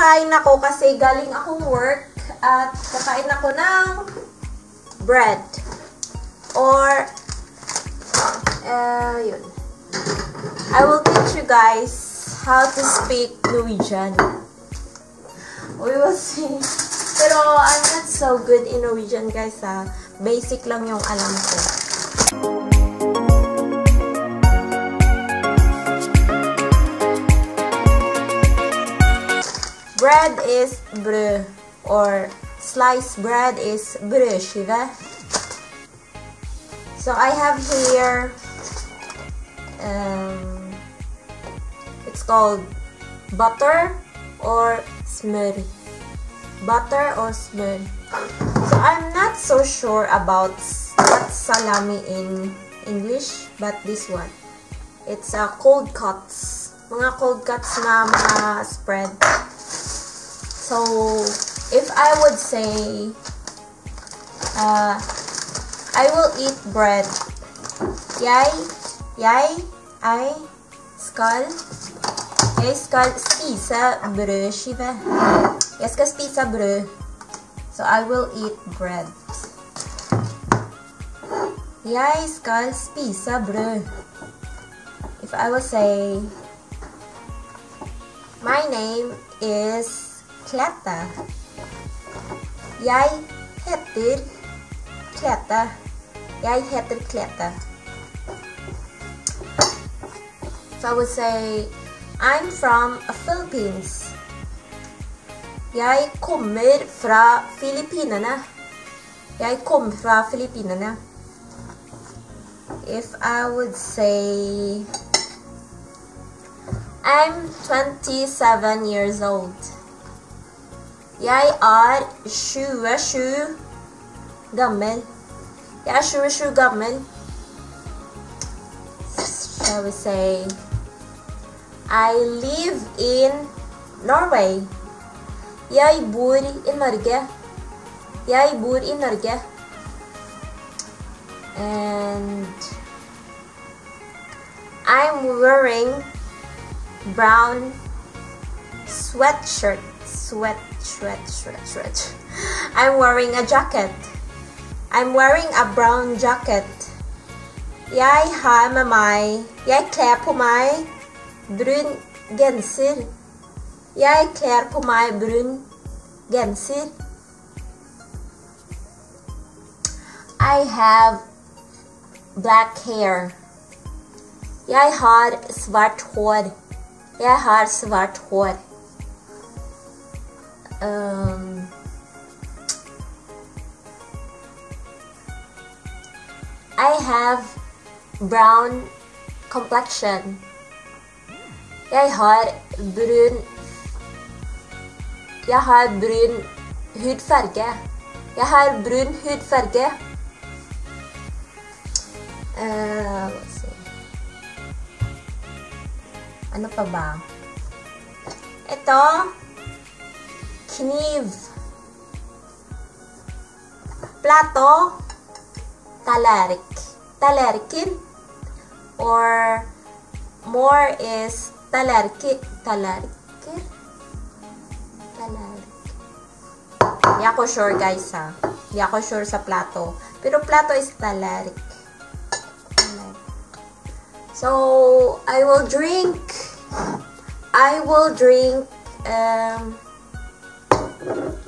kakain ako kasi galing akong work at kakain ako ng bread. Or, yun. I will teach you guys how to speak Norwegian. We will see. Pero I'm not so good in Norwegian, guys, ha. Basic lang yung alam ko. Bread is brød, or sliced bread is brødskive. So I have here, it's called butter or smør. Butter or smør. So I'm not so sure about what's salami in English, but this one. It's cold cuts. Mga cold cuts na mga spread. So if I would say, I will eat bread. Jeg skal spise brødskive. Jeg skal spise brød. So I will eat bread. Jeg skal spise brød. If I will say, my name is Klette. Jeg heter Klette. Jeg heter Klette. So I would say, I'm from Philippines. Jeg kommer fra Filippinene. Jeg kommer fra Filippinene. If I would say, I'm 27 years old. Jeg 27 gammel. Jeg 27 gammel. Shall we say, I live in Norway. Jeg bor i Norge. Jeg bor i Norge. And I'm wearing brown sweatshirt. I'm wearing a jacket. I'm wearing a brown jacket. Jeg har med meg, jeg kler på meg brun genser. Jeg kler på meg brun genser. I have black hair. Jeg har svart hår. Jeg har svart hår. I have brown complexion. Jeg har brun hudfarge. Jeg har brun hudfarge. Let's see. Ano pa ba? Ito, kniv. Plato, tallerken. Or more is tallerken. Hindi ako sure, guys, ha. Hindi ako sure sa plato. Pero plato is tallerken. So I will drink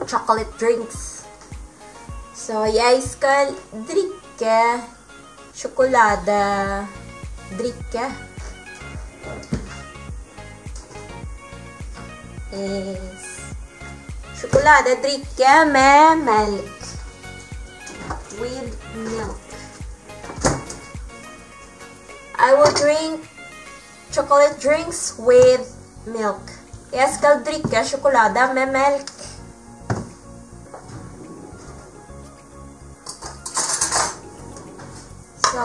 chocolate drinks. So jeg skal drikke sjokoladedrikke. Sjokoladedrikke med melk. With milk. I will drink chocolate drinks with milk. Jeg skal drikke sjokolade med melk. So,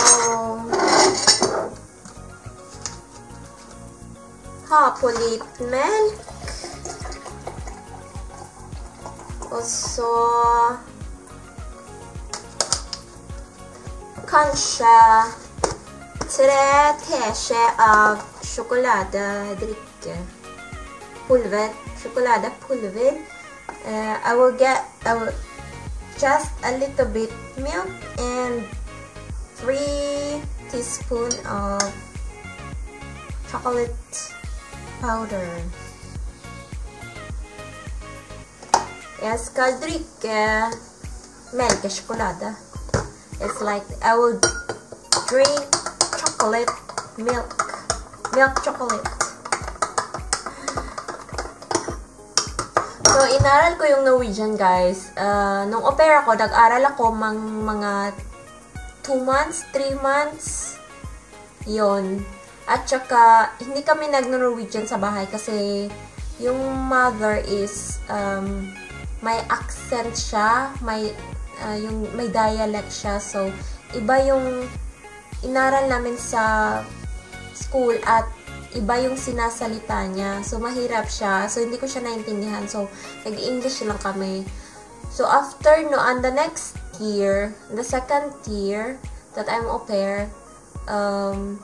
ha på litt melk. Og så kanskje 3 teskjeer av sjokoladedrikke. pulver, chokoladepulver. I will just a little bit milk and 3 teaspoons of chocolate powder. Jag ska dricka melkechoklad. It's like I will drink chocolate milk chocolate. So, inaral ko yung Norwegian, guys. Nung au pair ako, nag-aral ako mga 2 months, 3 months. Yun. At saka, hindi kami nag-Norwegian sa bahay kasi yung mother is may accent siya, may dialect siya. So, iba yung inaral namin sa school at iba yung sinasalita niya. So, mahirap siya. So, hindi ko siya naintindihan. So, nag-English lang kami. So, after, on the next year, the second year that I'm au pair,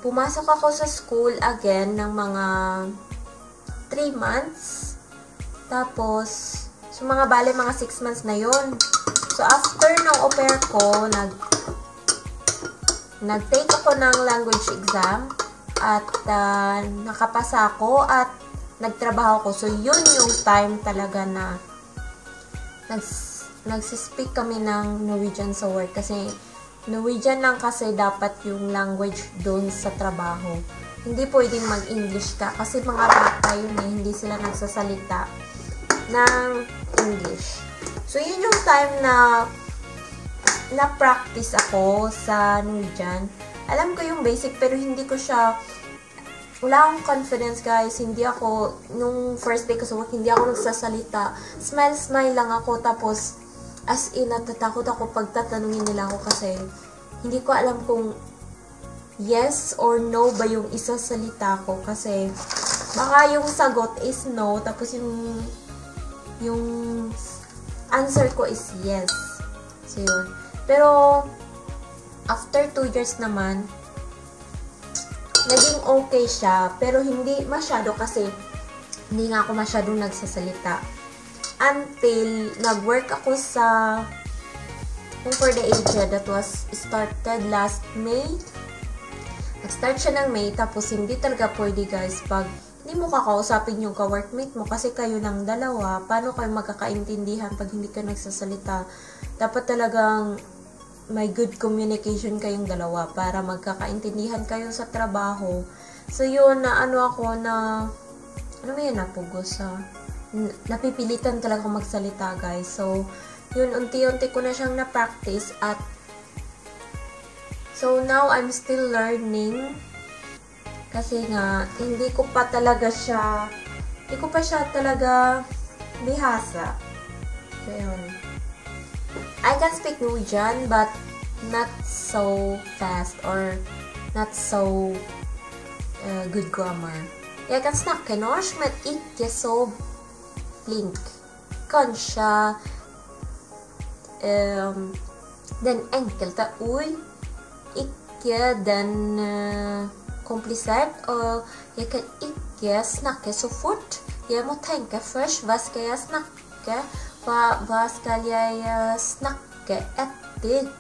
pumasok ako sa school again ng mga 3 months. Tapos, so, mga 6 months na yun. So, after ng au pair ko, nag-take ako ng language exam at nakapasa ako at nagtrabaho ko. So, yun yung time talaga na nagsispeak kami ng Norwegian sa work. Kasi, Norwegian lang kasi dapat yung language doon sa trabaho. Hindi pwedeng mag-English ka kasi mga bata yun eh, hindi sila nagsasalita ng English. So, yun yung time na practice ako sa Norwegian. Alam ko yung basic pero hindi ko siya, wala akong confidence, guys. Hindi ako, nung first day ko sa work, hindi ako nagsasalita. Smile lang ako. Tapos, as in, natatakot ako pag tatanungin nila ako kasi hindi ko alam kung yes or no ba yung isasalita ko. Kasi, baka yung sagot is no. Tapos, yung answer ko is yes. So, yun. Pero, after 2 years naman, naging okay siya. Pero, hindi masyado kasi hindi nga ako masyadong nagsasalita. Until, nag-work ako sa Home for the Aged that was started last May. Nag-start siya ng May, tapos hindi talaga pwede, guys, pag hindi mo kakausapin yung ka-workmate mo kasi kayo lang dalawa, paano kayo magkakaintindihan pag hindi ka nagsasalita? Dapat talagang may good communication kayong dalawa para magkakaintindihan kayo sa trabaho. So, yun, napugos sa napipilitan talaga magsalita, guys. So, yun, unti-unti ko na siyang na-practice at so, now I'm still learning kasi nga, hindi ko pa siya talaga bihasa. So, yun. I can speak Norwegian but not so fast or not so good grammar. Jeg kan snakke norsk, men ikke så flink. Kanskje den enkelte ord, ikke den komplisert, og jeg kan ikke snakke så fort. Jeg må tenke først, hva skal jeg snakke? Hva skal jeg snakke etter?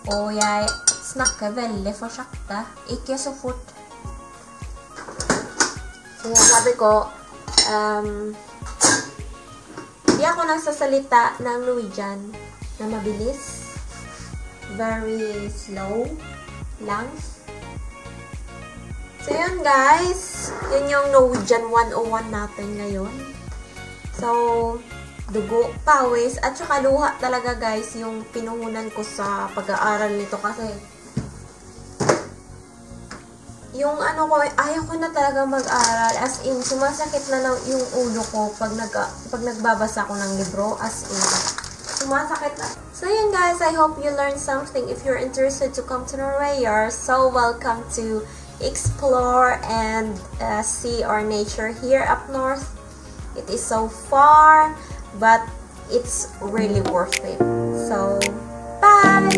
Og jeg snakker veldig for sakte, ikke så fort. So, sabi ko, hindi ako nagsasalita ng Norwegian na mabilis. Very slow lang. So, yun, guys. Yun yung Norwegian 101 natin ngayon. So, dugo, pawis, at saka luha talaga, guys, yung pinuhunan ko sa pag-aaral nito kasi yung ayaw ko na talaga mag-aral. As in, sumasakit na lang yung ulo ko pag nagbabasa ako ng libro. As in, sumasakit na. So, yun, guys. I hope you learned something. If you're interested to come to Norway, you're so welcome to explore and see our nature here up north. It is so far, but it's really worth it. So, bye!